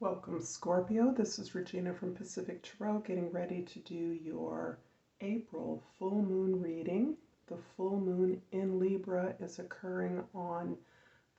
Welcome, Scorpio. This is Regina from Pacific Tarot, getting ready to do your April full moon reading. The full moon in Libra is occurring on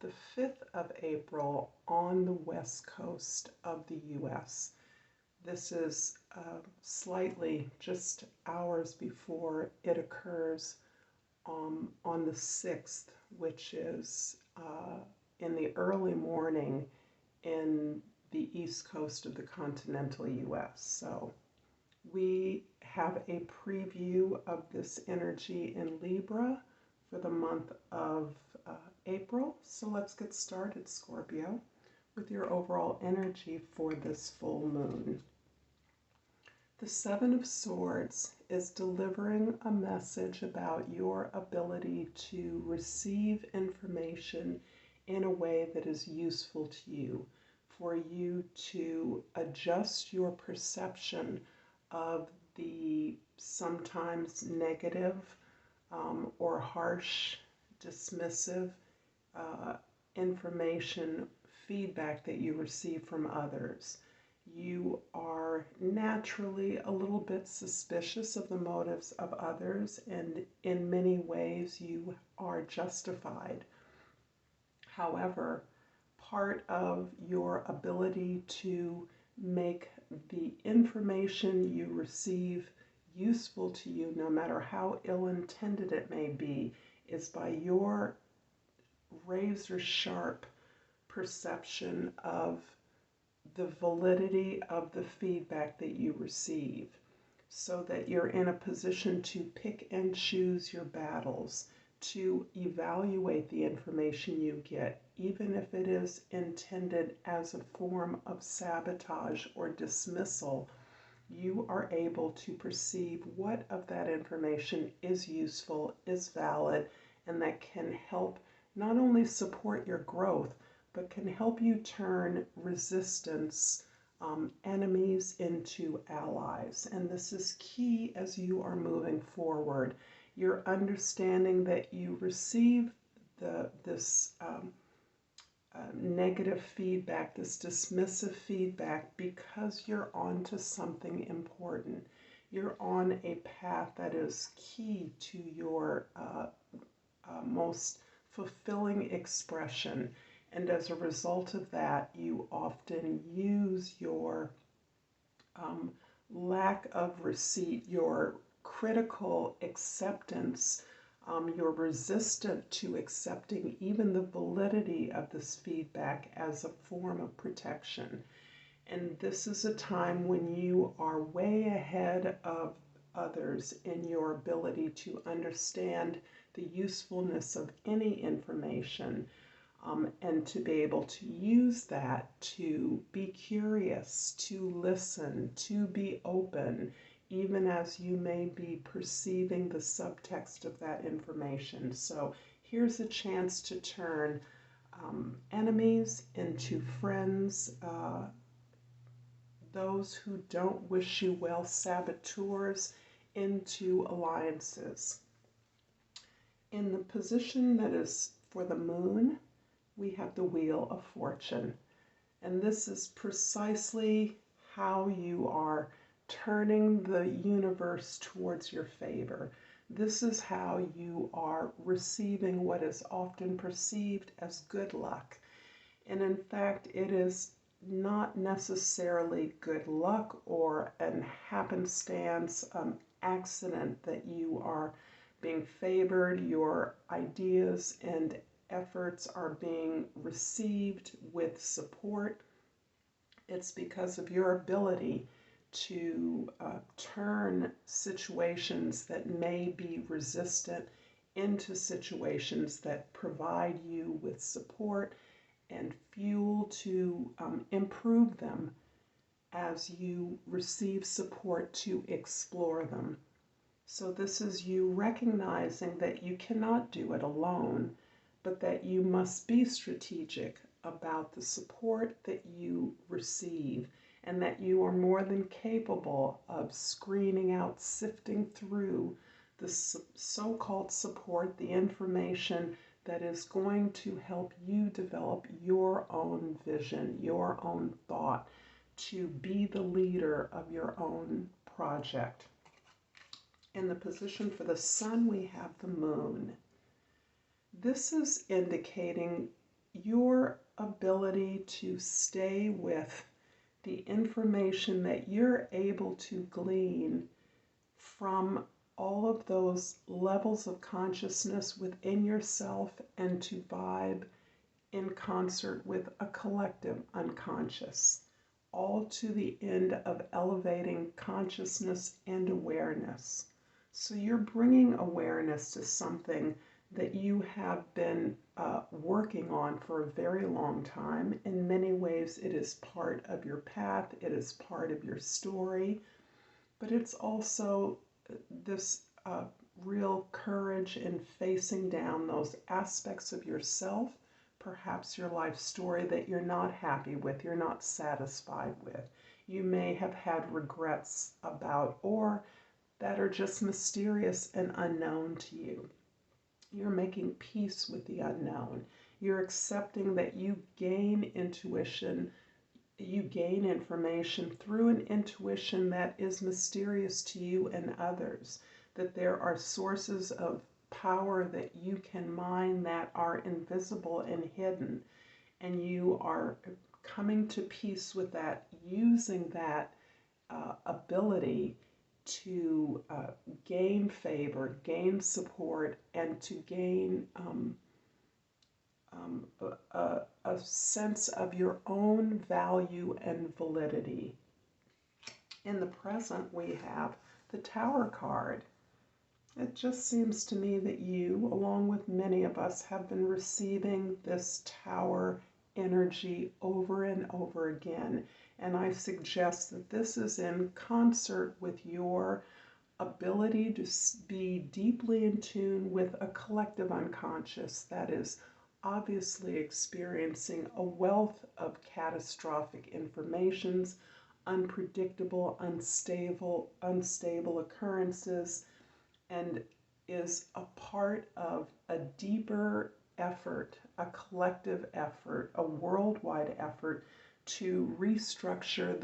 the 5th of April on the west coast of the U.S. This is slightly just hours before it occurs on the 6th, which is in the early morning in the east coast of the continental US. So we have a preview of this energy in Libra for the month of April. So let's get started, Scorpio, with your overall energy for this full moon. The Seven of Swords is delivering a message about your ability to receive information in a way that is useful to you, for you to adjust your perception of the sometimes negative or harsh, dismissive information, feedback that you receive from others. You are naturally a little bit suspicious of the motives of others, and in many ways you are justified. However, part of your ability to make the information you receive useful to you, no matter how ill-intended it may be, is by your razor-sharp perception of the validity of the feedback that you receive, so that you're in a position to pick and choose your battles, to evaluate the information you get, even if it is intended as a form of sabotage or dismissal. You are able to perceive what of that information is useful, is valid, and that can help not only support your growth, but can help you turn resistance, enemies into allies. And this is key as you are moving forward. You're understanding that you receive this negative feedback, this dismissive feedback, because you're on to something important. You're on a path that is key to your most fulfilling expression. And as a result of that, you often use your lack of receipt, your critical acceptance, you're resistant to accepting even the validity of this feedback as a form of protection. And this is a time when you are way ahead of others in your ability to understand the usefulness of any information, and to be able to use that to be curious, to listen, to be open, even as you may be perceiving the subtext of that information. So here's a chance to turn enemies into friends, those who don't wish you well, saboteurs, into alliances. In the position that is for the moon, we have the Wheel of Fortune. And this is precisely how you are turning the universe towards your favor. This is how you are receiving what is often perceived as good luck. And in fact, it is not necessarily good luck or an happenstance, accident that you are being favored. Your ideas and efforts are being received with support. It's because of your ability to turn situations that may be resistant into situations that provide you with support and fuel to improve them as you receive support to explore them. So this is you recognizing that you cannot do it alone, but that you must be strategic about the support that you receive, and that you are more than capable of screening out, sifting through the so-called support, the information that is going to help you develop your own vision, your own thought, to be the leader of your own project. In the position for the sun, we have the moon. This is indicating your ability to stay with the information that you're able to glean from all of those levels of consciousness within yourself and to vibe in concert with a collective unconscious, all to the end of elevating consciousness and awareness. So you're bringing awareness to something that you have been working on for a very long time. In many ways, it is part of your path, it is part of your story, but it's also this real courage in facing down those aspects of yourself, perhaps your life story that you're not happy with, you're not satisfied with. You may have had regrets about, or that are just mysterious and unknown to you. You're making peace with the unknown. You're accepting that you gain intuition, you gain information through an intuition that is mysterious to you and others, that there are sources of power that you can mine that are invisible and hidden, and you are coming to peace with that, using that ability to gain favor, gain support, and to gain a sense of your own value and validity. In the present, we have the Tower card. It just seems to me that you, along with many of us, have been receiving this Tower energy over and over again. And I suggest that this is in concert with your ability to be deeply in tune with a collective unconscious that is obviously experiencing a wealth of catastrophic informations, unpredictable, unstable occurrences, and is a part of a deeper effort, a collective effort, a worldwide effort to restructure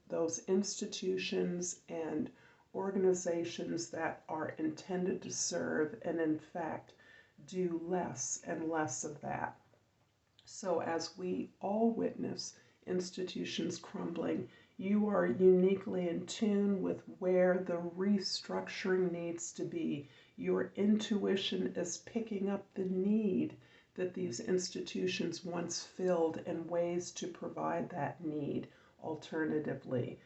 those institutions and organizations that are intended to serve and in fact do less and less of that. So as we all witness institutions crumbling, you are uniquely in tune with where the restructuring needs to be. Your intuition is picking up the need that these institutions once filled and ways to provide that need alternatively.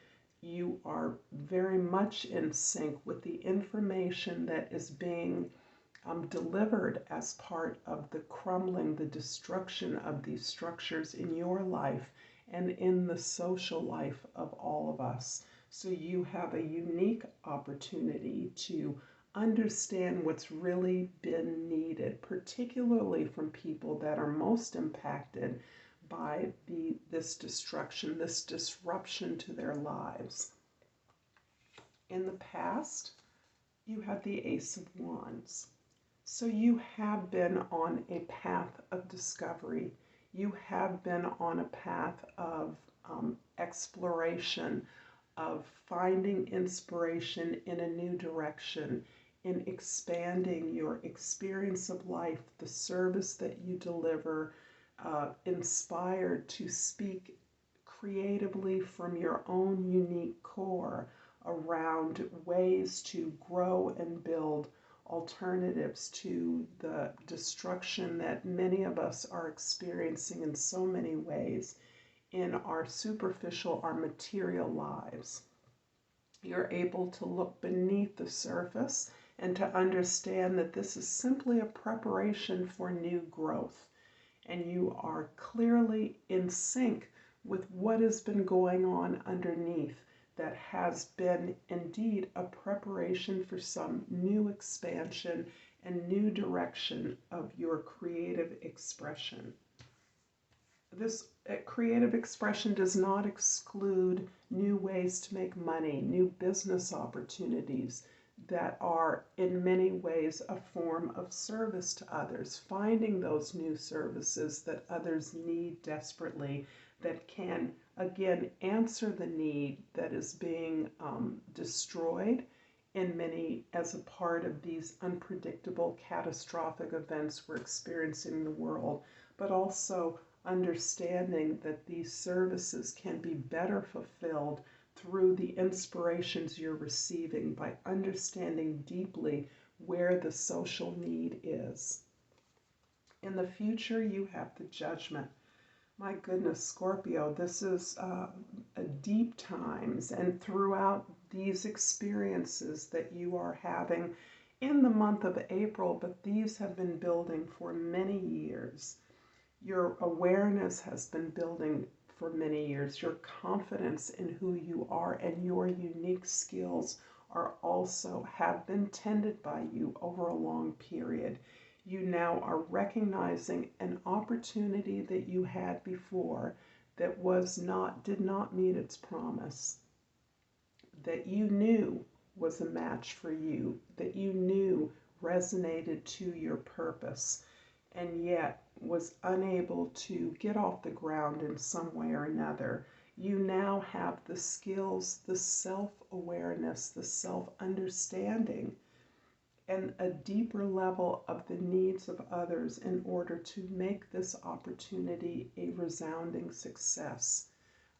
You are very much in sync with the information that is being delivered as part of the crumbling, the destruction of these structures in your life and in the social life of all of us. So you have a unique opportunity to understand what's really been needed, particularly from people that are most impacted by this destruction, this disruption to their lives. In the past, you have the Ace of Wands. So you have been on a path of discovery. You have been on a path of exploration, of finding inspiration in a new direction, in expanding your experience of life, the service that you deliver, inspired to speak creatively from your own unique core around ways to grow and build alternatives to the destruction that many of us are experiencing in so many ways in our superficial, our material lives. You're able to look beneath the surface and to understand that this is simply a preparation for new growth. And you are clearly in sync with what has been going on underneath that has been indeed a preparation for some new expansion and new direction of your creative expression. This creative expression does not exclude new ways to make money, new business opportunities. that are in many ways a form of service to others, finding those new services that others need desperately, that can again answer the need that is being destroyed in many as a part of these unpredictable catastrophic events we're experiencing in the world, but also understanding that these services can be better fulfilled through the inspirations you're receiving by understanding deeply where the social need is. In the future, you have the Judgment. My goodness, Scorpio, this is a deep times, and throughout these experiences that you are having in the month of April, but these have been building for many years. Your awareness has been building for many years. Your confidence in who you are and your unique skills are also have been tended by you over a long period. You now are recognizing an opportunity that you had before that did not meet its promise, that you knew was a match for you, that you knew resonated to your purpose, and yet was unable to get off the ground in some way or another. You now have the skills, the self-awareness, the self-understanding, and a deeper level of the needs of others in order to make this opportunity a resounding success.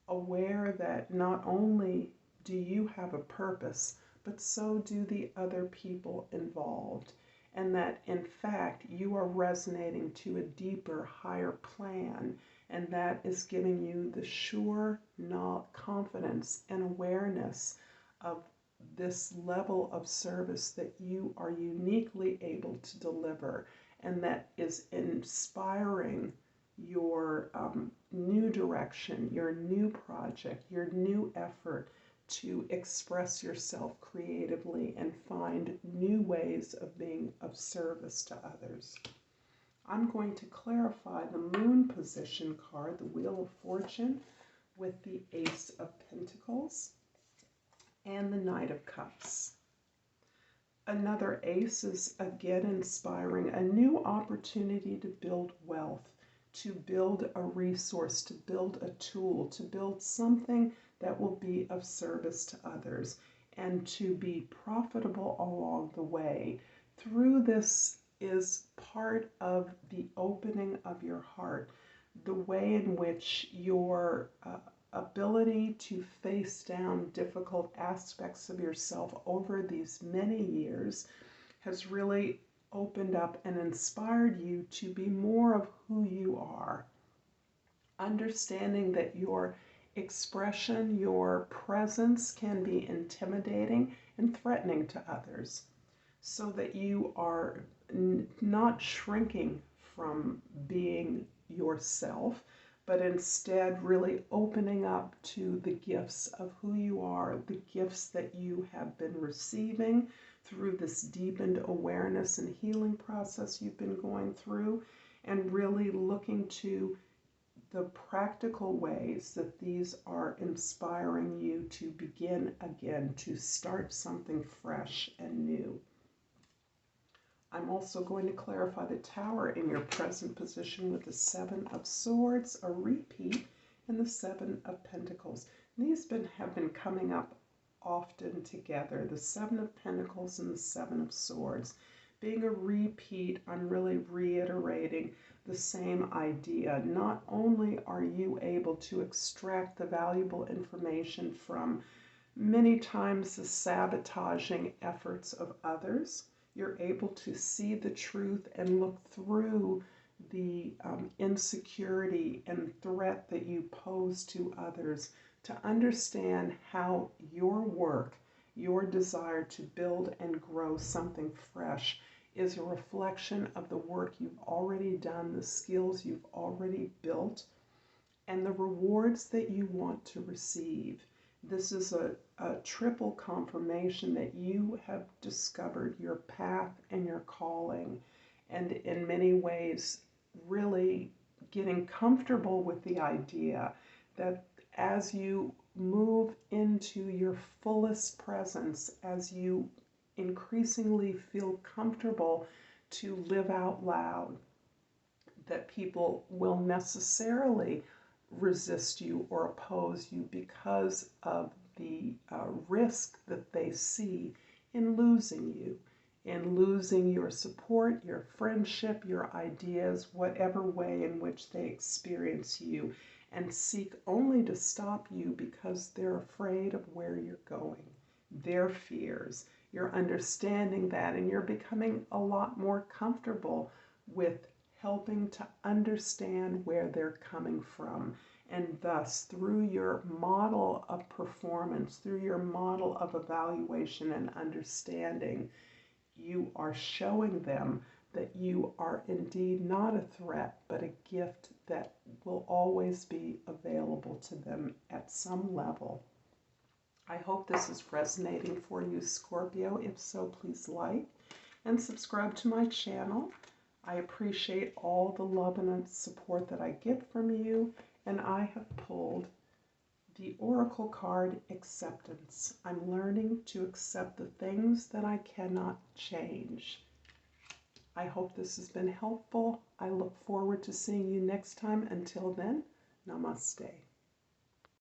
Aware that not only do you have a purpose, but so do the other people involved, and that in fact you are resonating to a deeper, higher plan, and that is giving you the sure confidence and awareness of this level of service that you are uniquely able to deliver, and that is inspiring your new direction, your new project, your new effort to express yourself creatively and find new ways of being of service to others. I'm going to clarify the Moon position card, the Wheel of Fortune, with the Ace of Pentacles and the Knight of Cups. Another ace is again inspiring a new opportunity to build wealth, to build a resource, to build a tool, to build something that will be of service to others, and to be profitable along the way. Through this is part of the opening of your heart, the way in which your ability to face down difficult aspects of yourself over these many years has really opened up and inspired you to be more of who you are. Understanding that your expression, your presence can be intimidating and threatening to others, so that you are not shrinking from being yourself, but instead really opening up to the gifts of who you are, the gifts that you have been receiving through this deepened awareness and healing process you've been going through, and really looking to the practical ways that these are inspiring you to begin again, to start something fresh and new. I'm also going to clarify the Tower in your present position with the Seven of Swords, a repeat, and the Seven of Pentacles. These have been coming up often together, the Seven of Pentacles and the Seven of Swords. Being a repeat, I'm really reiterating the same idea. Not only are you able to extract the valuable information from many times the sabotaging efforts of others, you're able to see the truth and look through the insecurity and threat that you pose to others to understand how your work, your desire to build and grow something fresh, is a reflection of the work you've already done, the skills you've already built, and the rewards that you want to receive. This is a triple confirmation that you have discovered your path and your calling, and in many ways really getting comfortable with the idea that as you move into your fullest presence, as you increasingly feel comfortable to live out loud, that people will necessarily resist you or oppose you because of the risk that they see in losing you, in losing your support, your friendship, your ideas, whatever way in which they experience you, and seek only to stop you because they're afraid of where you're going, their fears. You're understanding that, and you're becoming a lot more comfortable with helping to understand where they're coming from. And thus, through your model of performance, through your model of evaluation and understanding, you are showing them that you are indeed not a threat, but a gift that will always be available to them at some level. I hope this is resonating for you, Scorpio. If so, please like and subscribe to my channel. I appreciate all the love and support that I get from you, and I have pulled the Oracle card, Acceptance. I'm learning to accept the things that I cannot change. I hope this has been helpful. I look forward to seeing you next time. Until then, Namaste.